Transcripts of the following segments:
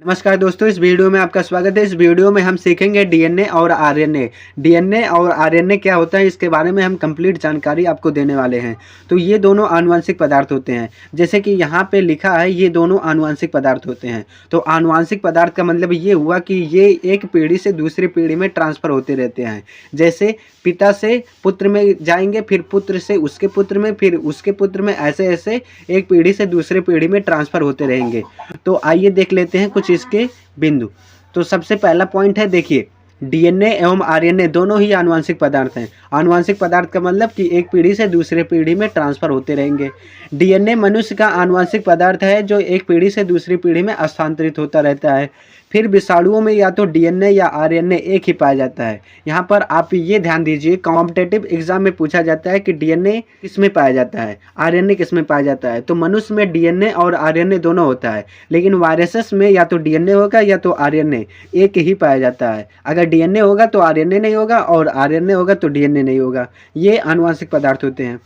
नमस्कार दोस्तों, इस वीडियो में आपका स्वागत है। इस वीडियो में हम सीखेंगे डीएनए और आरएनए। डीएनए और आरएनए क्या होता है, इसके बारे में हम कंप्लीट जानकारी आपको देने वाले हैं। तो ये दोनों आनुवंशिक पदार्थ होते हैं, जैसे कि यहाँ पे लिखा है ये दोनों आनुवंशिक पदार्थ होते हैं। तो आनुवंशिक पदार्थ का मतलब ये हुआ कि ये एक पीढ़ी से दूसरी पीढ़ी में ट्रांसफ़र होते रहते हैं। जैसे पिता से पुत्र में जाएंगे, फिर पुत्र से उसके पुत्र में, फिर उसके पुत्र में, ऐसे ऐसे एक पीढ़ी से दूसरे पीढ़ी में ट्रांसफ़र होते रहेंगे। तो आइए देख लेते हैं कुछ इसके बिंदु। तो सबसे पहला पॉइंट है, देखिए डीएनए एवं आरएनए दोनों ही आनुवंशिक पदार्थ हैं। आनुवंशिक पदार्थ का मतलब कि एक पीढ़ी से दूसरे पीढ़ी में ट्रांसफ़र होते रहेंगे। डीएनए मनुष्य का आनुवंशिक पदार्थ है जो एक पीढ़ी से दूसरी पीढ़ी में स्थानांतरित होता रहता है। फिर विषाणुओं में या तो डीएनए या आरएनए एक ही पाया जाता है। यहाँ पर आप ये ध्यान दीजिए, कॉम्पिटिटिव एग्जाम में पूछा जाता है कि डीएनए किस में पाया जाता है, आरएनए किस में पाया जाता है। तो मनुष्य में डीएनए और आरएनए दोनों होता है, लेकिन वायरसेस में या तो डीएनए होगा या तो आरएनए एक ही पाया जाता है। अगर डीएनए होगा तो आरएनए नहीं होगा और आरएनए होगा तो डीएनए नहीं होगा। ये आनुवंशिक पदार्थ होते हैं।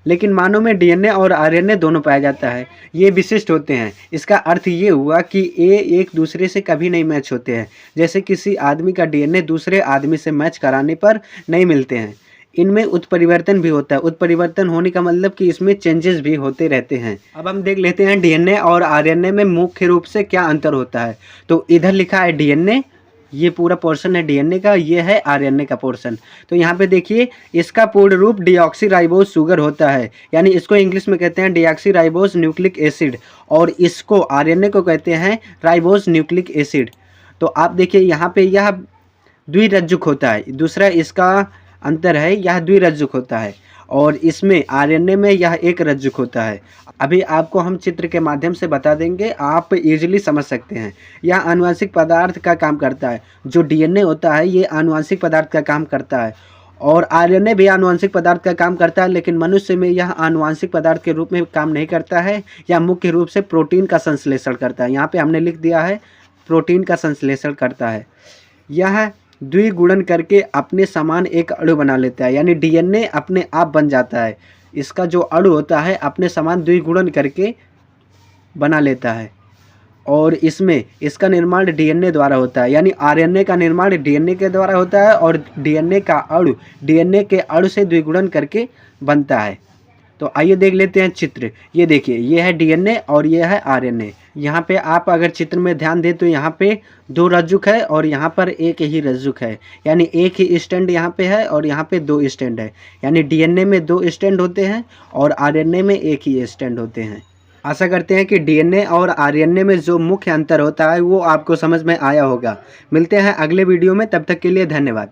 लेकिन मानव में डीएनए और आरएनए दोनों पाया जाता है। ये विशिष्ट होते हैं। इसका अर्थ ये हुआ कि ये एक दूसरे से कभी नहीं मैच होते हैं। जैसे किसी आदमी का डीएनए दूसरे आदमी से मैच कराने पर नहीं मिलते हैं। इनमें उत्परिवर्तन भी होता है। उत्परिवर्तन होने का मतलब कि इसमें चेंजेस भी होते रहते हैं। अब हम देख लेते हैं डीएनए और आरएनए में मुख्य रूप से क्या अंतर होता है। तो इधर लिखा है डीएनए, ये पूरा पोर्शन है डीएनए का, ये है आरएनए का पोर्शन। तो यहाँ पे देखिए, इसका पूर्ण रूप डीऑक्सीराइबोज शुगर होता है, यानी इसको इंग्लिश में कहते हैं डीऑक्सीराइबोज न्यूक्लिक एसिड, और इसको आरएनए को कहते हैं राइबोज न्यूक्लिक एसिड। तो आप देखिए यहाँ पे यह द्विरज्जुक होता है। दूसरा इसका अंतर है, यह द्विरज्जुक होता है, और इसमें आरएनए में यह एक रज्जुक होता है। अभी आपको हम चित्र के माध्यम से बता देंगे, आप इजीली समझ सकते हैं। यह आनुवंशिक पदार्थ का काम करता है। जो डीएनए होता है ये आनुवंशिक पदार्थ का काम करता है, और आरएनए भी आनुवंशिक पदार्थ का काम करता है, लेकिन मनुष्य में यह आनुवंशिक पदार्थ के रूप में काम नहीं करता है। यह मुख्य रूप से प्रोटीन का संश्लेषण करता है। यहाँ पर हमने लिख दिया है, प्रोटीन का संश्लेषण करता है। यह द्विगुणन करके अपने समान एक अणु बना लेता है, यानी डीएनए अपने आप बन जाता है। इसका जो अणु होता है अपने समान द्विगुणन करके बना लेता है, और इसमें इसका निर्माण डीएनए द्वारा होता है। यानी आरएनए का निर्माण डीएनए के द्वारा होता है, और डीएनए का अणु डीएनए के अणु से द्विगुणन करके बनता है। तो आइए देख लेते हैं चित्र। ये देखिए, ये है डीएनए और ये है आरएनए। यहाँ पे आप अगर चित्र में ध्यान दें तो यहाँ पे दो रज्जुक है और यहाँ पर एक ही रज्जुक है, यानी एक ही स्टैंड यहाँ पे है और यहाँ पे दो स्टैंड है। यानी डीएनए में दो स्टैंड होते हैं और आरएनए में एक ही स्टैंड होते हैं। आशा करते हैं कि डीएनए और आरएनए में जो मुख्य अंतर होता है वो आपको समझ में आया होगा। मिलते हैं अगले वीडियो में, तब तक के लिए धन्यवाद।